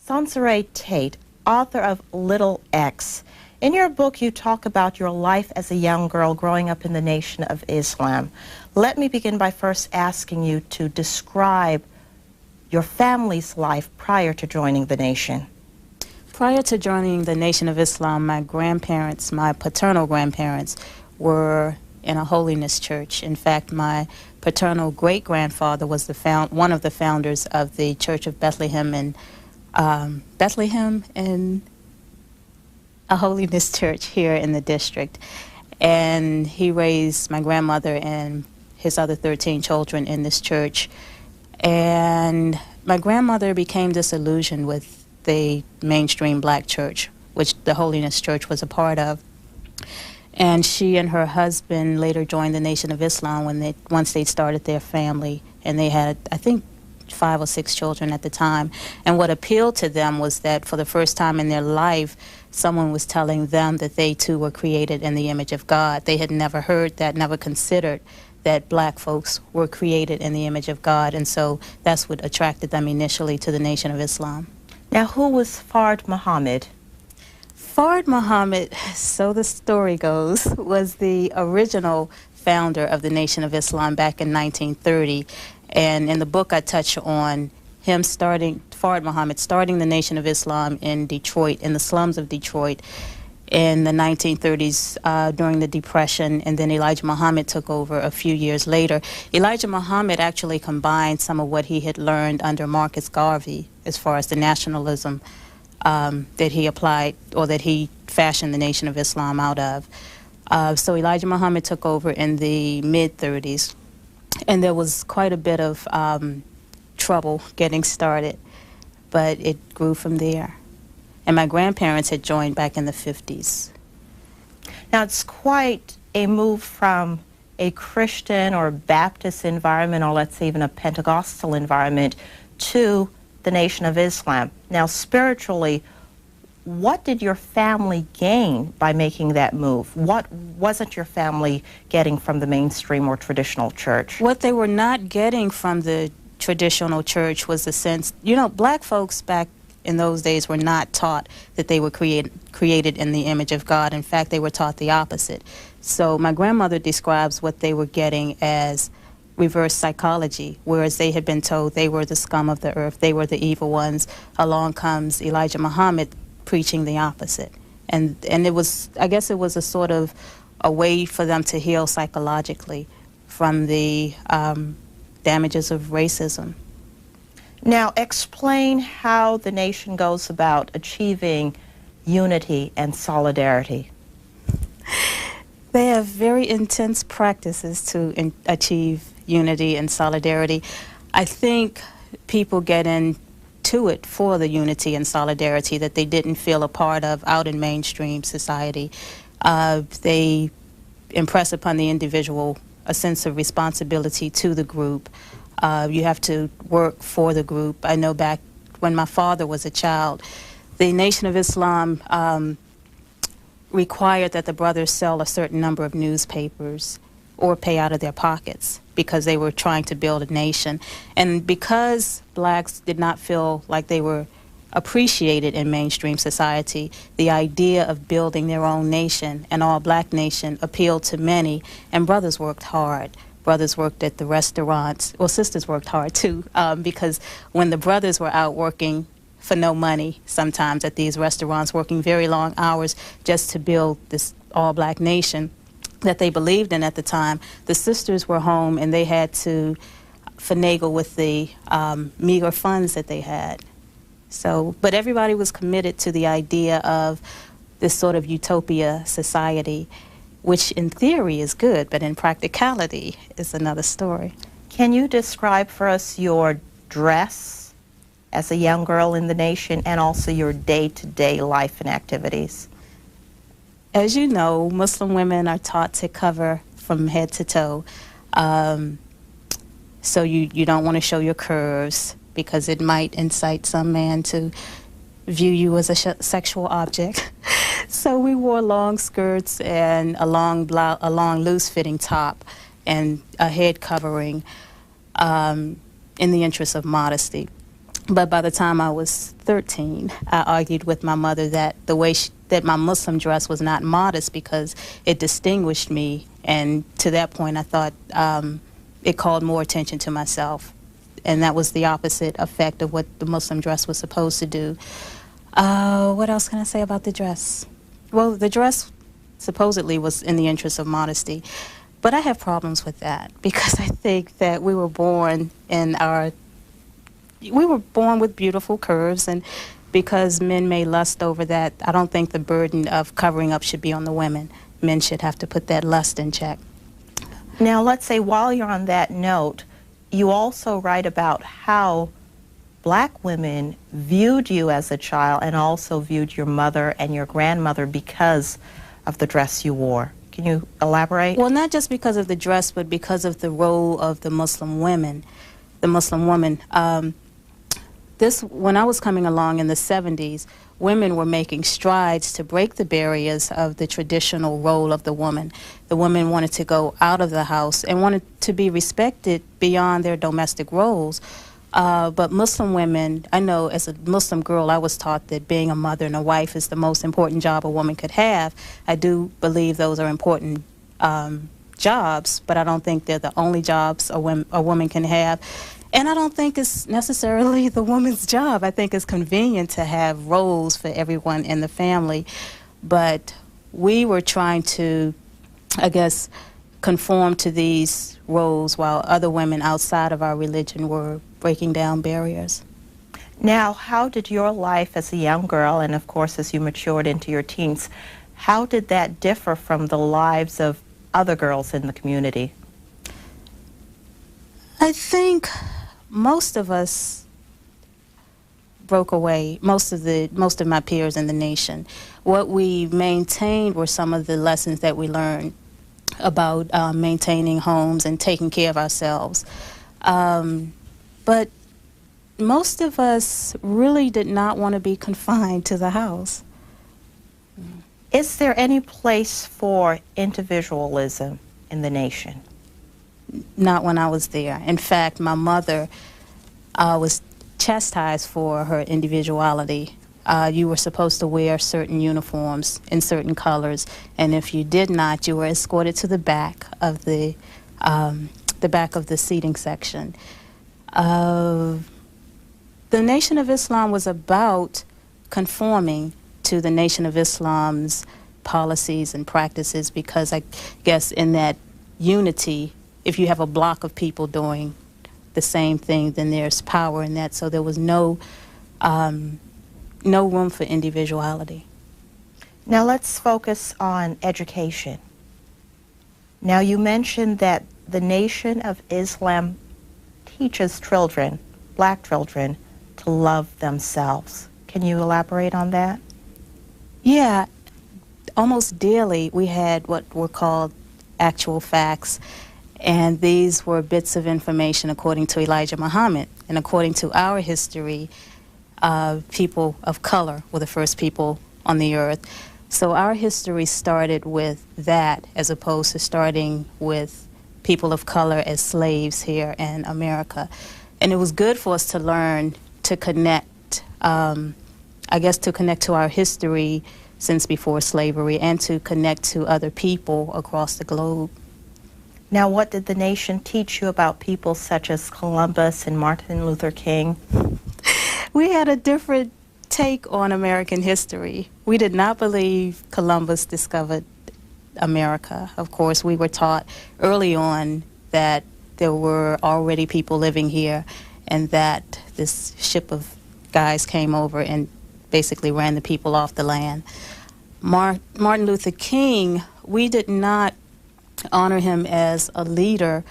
Sansere Tate, author of Little X. In your book, you talk about your life as a young girl growing up in the Nation of Islam. Let me begin by first asking you to describe your family's life prior to joining the Nation. Prior to joining the Nation of Islam, my grandparents, my paternal grandparents, were in a holiness church. In fact, my paternal great-grandfather was one of the founders of the Church of Bethlehem in a holiness church here in the district. And he raised my grandmother and his other 13 children in this church. And my grandmother became disillusioned with the mainstream black church, which the holiness church was a part of. And she and her husband later joined the Nation of Islam once they started their family. And they had, I think, 5 or 6 children at the time. And what appealed to them was that for the first time in their life, someone was telling them that they too were created in the image of God. They had never heard that, never considered that black folks were created in the image of God. And so that's what attracted them initially to the Nation of Islam. Now, who was Fard Muhammad? Fard Muhammad, so the story goes, was the original founder of the Nation of Islam back in 1930. And in the book, I touch on him Fard Muhammad starting the Nation of Islam in Detroit, in the slums of Detroit, in the 1930s during the Depression, and then Elijah Muhammad took over a few years later. Elijah Muhammad actually combined some of what he had learned under Marcus Garvey as far as the nationalism that he applied, or that he fashioned the Nation of Islam out of. So Elijah Muhammad took over in the mid-30s, and there was quite a bit of trouble getting started, but it grew from there. And my grandparents had joined back in the 50s. Now, it's quite a move from a Christian or Baptist environment, or let's say even a Pentecostal environment, to the Nation of Islam. Now, spiritually, what did your family gain by making that move? What wasn't your family getting from the mainstream or traditional church? What they were not getting from the traditional church was the sense, you know, black folks back in those days were not taught that they were created in the image of God. In fact, they were taught the opposite. So my grandmother describes what they were getting as reverse psychology, whereas they had been told they were the scum of the earth, they were the evil ones. Along comes Elijah Muhammad preaching the opposite. And it was, I guess it was a sort of a way for them to heal psychologically from the damages of racism. Now, explain how the Nation goes about achieving unity and solidarity. They have very intense practices to achieve unity and solidarity. I think people get into it for the unity and solidarity that they didn't feel a part of out in mainstream society. They impress upon the individual a sense of responsibility to the group. You have to work for the group. I know back when my father was a child, the Nation of Islam required that the brothers sell a certain number of newspapers or pay out of their pockets because they were trying to build a nation. And because blacks did not feel like they were appreciated in mainstream society, the idea of building their own nation, an all-black nation, appealed to many, and brothers worked hard. Brothers worked at the restaurants. Well, sisters worked hard too, because when the brothers were out working for no money, sometimes at these restaurants, working very long hours just to build this all-black nation that they believed in at the time, the sisters were home and they had to finagle with the meager funds that they had. So, but everybody was committed to the idea of this sort of utopia society, which in theory is good, but in practicality is another story. Can you describe for us your dress as a young girl in the Nation and also your day-to-day life and activities? As you know, Muslim women are taught to cover from head to toe. So you don't want to show your curves because it might incite some man to view you as a sexual object. So we wore long skirts and a long loose-fitting top and a head covering in the interest of modesty. But by the time I was 13, I argued with my mother that the way that my Muslim dress was not modest because it distinguished me. And to that point, I thought it called more attention to myself. And that was the opposite effect of what the Muslim dress was supposed to do. What else can I say about the dress? Well, the dress supposedly was in the interest of modesty. But I have problems with that because I think that we were born with beautiful curves, and because men may lust over that, I don't think the burden of covering up should be on the women. Men should have to put that lust in check. Now, let's say while you're on that note, you also write about how black women viewed you as a child and also viewed your mother and your grandmother because of the dress you wore. Can you elaborate? Well, not just because of the dress, but because of the role of the Muslim women, the Muslim woman. When I was coming along in the 70s, women were making strides to break the barriers of the traditional role of the woman. The women wanted to go out of the house and wanted to be respected beyond their domestic roles. But Muslim women, I know as a Muslim girl, I was taught that being a mother and a wife is the most important job a woman could have. I do believe those are important jobs, but I don't think they're the only jobs a woman can have. And I don't think it's necessarily the woman's job. I think it's convenient to have roles for everyone in the family. But we were trying to, I guess, conform to these roles while other women outside of our religion were breaking down barriers. Now, how did your life as a young girl, and of course as you matured into your teens, how did that differ from the lives of other girls in the community? I think most of us broke away, most of my peers in the nation. What we maintained were some of the lessons that we learned about maintaining homes and taking care of ourselves. But most of us really did not want to be confined to the house. Is there any place for individualism in the nation? Not when I was there. In fact, my mother was chastised for her individuality. You were supposed to wear certain uniforms in certain colors, and if you did not, you were escorted to the back of the seating section. The Nation of Islam was about conforming to the Nation of Islam's policies and practices, because I guess in that unity, if you have a block of people doing the same thing, then there's power in that. So there was no room for individuality. Now let's focus on education. Now you mentioned that the Nation of Islam teaches children, black children, to love themselves. Can you elaborate on that? Yeah, almost daily we had what were called actual facts. And these were bits of information according to Elijah Muhammad. And according to our history, people of color were the first people on the earth. So our history started with that as opposed to starting with people of color as slaves here in America. And it was good for us to learn to connect, I guess to connect to our history since before slavery and to connect to other people across the globe. Now, what did the nation teach you about people such as Columbus and Martin Luther King? We had a different take on American history. We did not believe Columbus discovered America. Of course, we were taught early on that there were already people living here and that this ship of guys came over and basically ran the people off the land. Martin Luther King, we did not honor him as a leader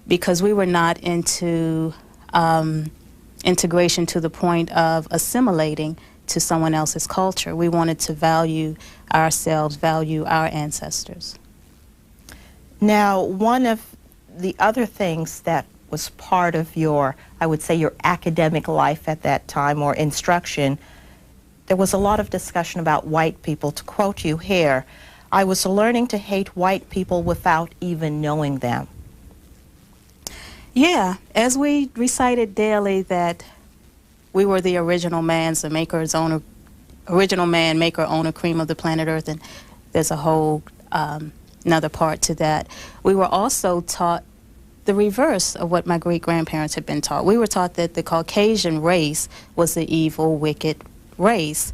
because we were not into integration to the point of assimilating to someone else's culture. We wanted to value ourselves, value our ancestors. Now, one of the other things that was part of your, I would say, your academic life at that time, or instruction, there was a lot of discussion about white people. To quote you here, I was learning to hate white people without even knowing them. Yeah, as we recited daily that we were the original man, the maker's owner, original man, maker, owner, cream of the planet Earth, and there's a whole another part to that. We were also taught the reverse of what my great-grandparents had been taught. We were taught that the Caucasian race was the evil, wicked race.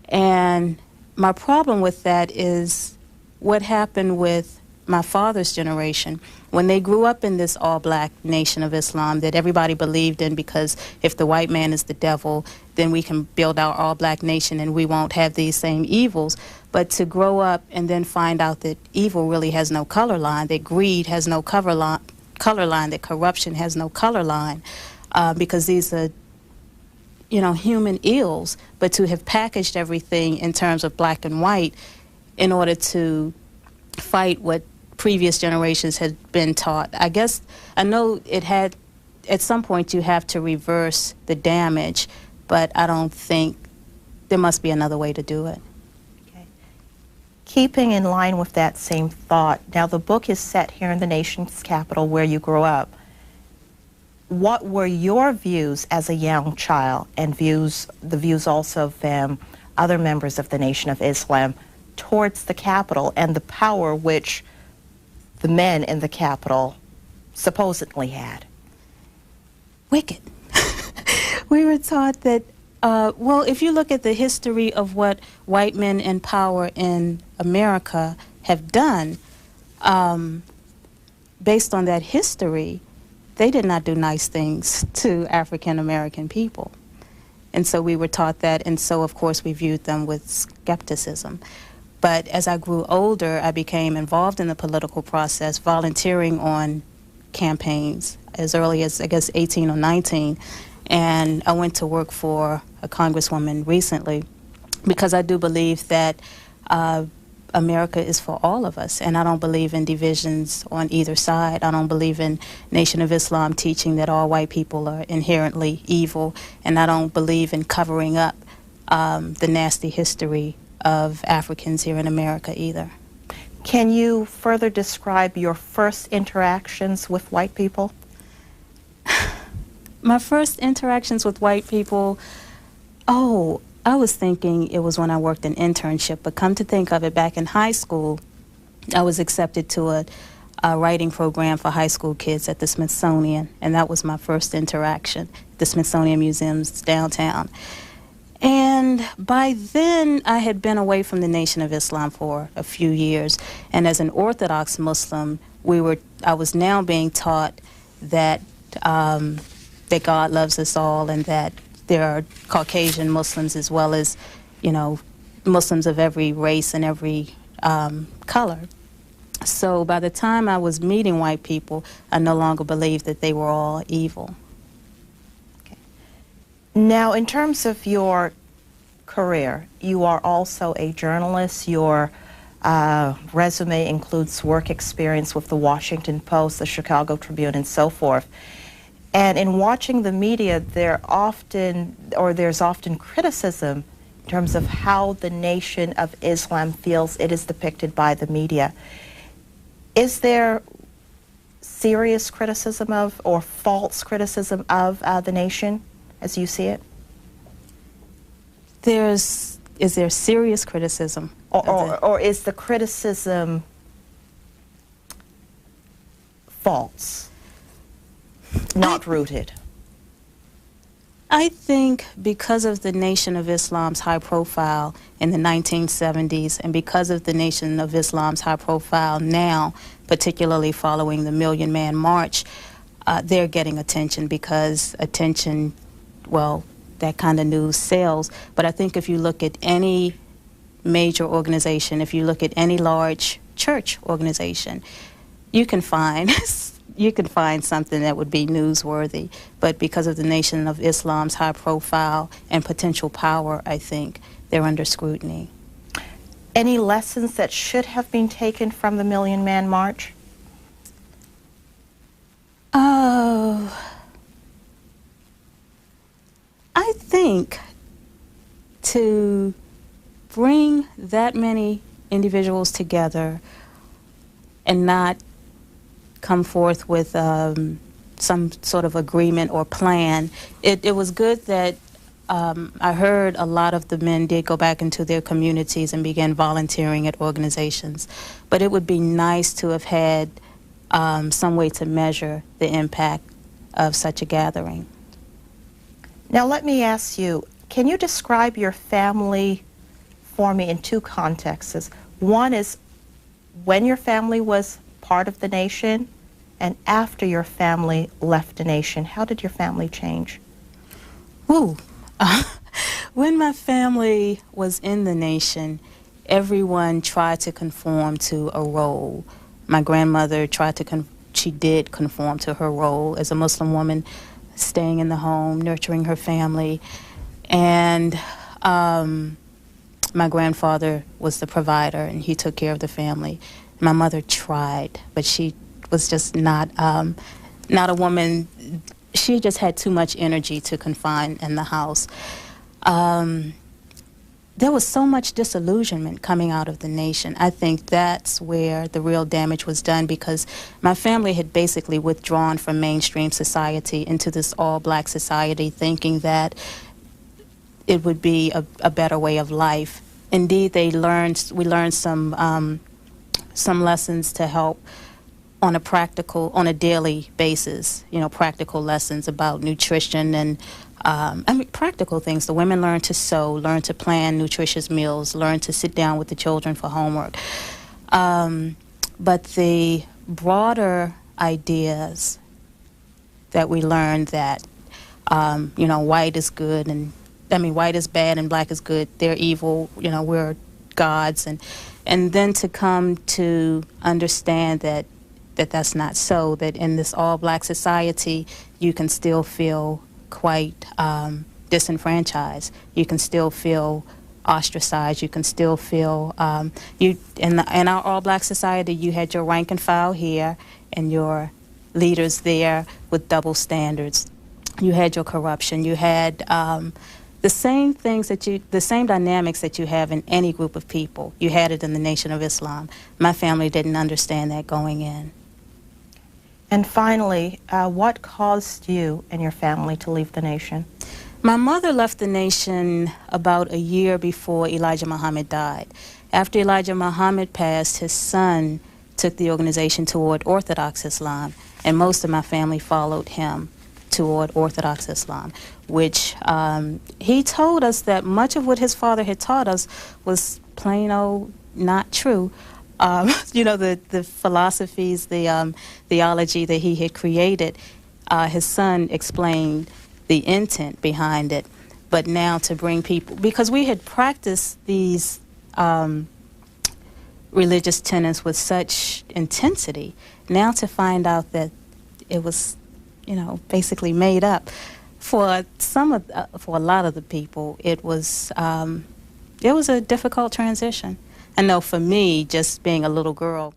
And my problem with that is what happened with my father's generation. When they grew up in this all-black nation of Islam that everybody believed in, because if the white man is the devil, then we can build our all-black nation and we won't have these same evils. But to grow up and then find out that evil really has no color line, that greed has no color line, that corruption has no color line, because these are, you know, human ills, but to have packaged everything in terms of black and white in order to fight what previous generations had been taught. I guess, I know it had, at some point you have to reverse the damage, but I don't think, there must be another way to do it. Okay. Keeping in line with that same thought, now the book is set here in the nation's capital where you grew up. What were your views as a young child, and the views also of other members of the Nation of Islam towards the capital and the power which the men in the capital supposedly had? Wicked. We were taught that, well, if you look at the history of what white men in power in America have done, based on that history, they did not do nice things to African American people. And so we were taught that, and so of course we viewed them with skepticism. But as I grew older, I became involved in the political process, volunteering on campaigns as early as, I guess, 18 or 19. And I went to work for a congresswoman recently because I do believe that America is for all of us, and I don't believe in divisions on either side. I don't believe in Nation of Islam teaching that all white people are inherently evil, and I don't believe in covering up the nasty history of Africans here in America either. Can you further describe your first interactions with white people? My first interactions with white people, oh, I was thinking it was when I worked an internship, but come to think of it, back in high school, I was accepted to a writing program for high school kids at the Smithsonian, and that was my first interaction, the Smithsonian Museum's downtown. And by then, I had been away from the Nation of Islam for a few years, and as an Orthodox Muslim, I was now being taught that that God loves us all, and that there are Caucasian Muslims as well as, you know, Muslims of every race and every color. So by the time I was meeting white people, I no longer believed that they were all evil. Okay. Now, in terms of your career, you are also a journalist. Your resume includes work experience with the Washington Post, the Chicago Tribune, and so forth. And in watching the media, there's often criticism in terms of how the Nation of Islam feels it is depicted by the media. Is there serious criticism of, or false criticism of the nation as you see it? Is there serious criticism? Or is the criticism false? Not rooted? I think because of the Nation of Islam's high profile in the 1970s, and because of the Nation of Islam's high profile now, particularly following the Million Man March, they're getting attention because attention, well, that kind of news sells. But I think if you look at any major organization, if you look at any large church organization, you can find something that would be newsworthy. But because of the Nation of Islam's high profile and potential power, I think they're under scrutiny. Any lessons that should have been taken from the Million Man March? I think to bring that many individuals together and not come forth with some sort of agreement or plan. It was good that I heard a lot of the men did go back into their communities and began volunteering at organizations. But it would be nice to have had some way to measure the impact of such a gathering. Now let me ask you, can you describe your family for me in two contexts? One is when your family was part of the nation, and after your family left the nation. How did your family change? Ooh. When my family was in the nation, everyone tried to conform to a role. My grandmother tried to, she did conform to her role as a Muslim woman, staying in the home, nurturing her family. And my grandfather was the provider, and he took care of the family. My mother tried, but she was just not a woman. She just had too much energy to confine in the house. There was so much disillusionment coming out of the nation. I think that's where the real damage was done, because my family had basically withdrawn from mainstream society into this all-black society, thinking that it would be a better way of life. Indeed, we learned some lessons to help on a daily basis, practical lessons about nutrition and practical things. The women learned to sew, learned to plan nutritious meals, learned to sit down with the children for homework. But the broader ideas that we learned, that, white is good, and white is bad and black is good, they're evil, we're gods, and then to come to understand that that's not so, that in this all-black society you can still feel quite disenfranchised. You can still feel ostracized. You can still feel in our all-black society, you had your rank and file here and your leaders there with double standards. You had your corruption. You had the same dynamics that you have in any group of people. You had it in the Nation of Islam. My family didn't understand that going in. And finally, what caused you and your family to leave the nation? My mother left the nation about a year before Elijah Muhammad died. After Elijah Muhammad passed, his son took the organization toward Orthodox Islam, and most of my family followed him toward Orthodox Islam, which he told us that much of what his father had taught us was plain old not true. The philosophies, the theology that he had created, his son explained the intent behind it. But now to bring people, because we had practiced these religious tenets with such intensity, now to find out that it was, basically made up, for a lot of the people, it was a difficult transition. I know for me, just being a little girl,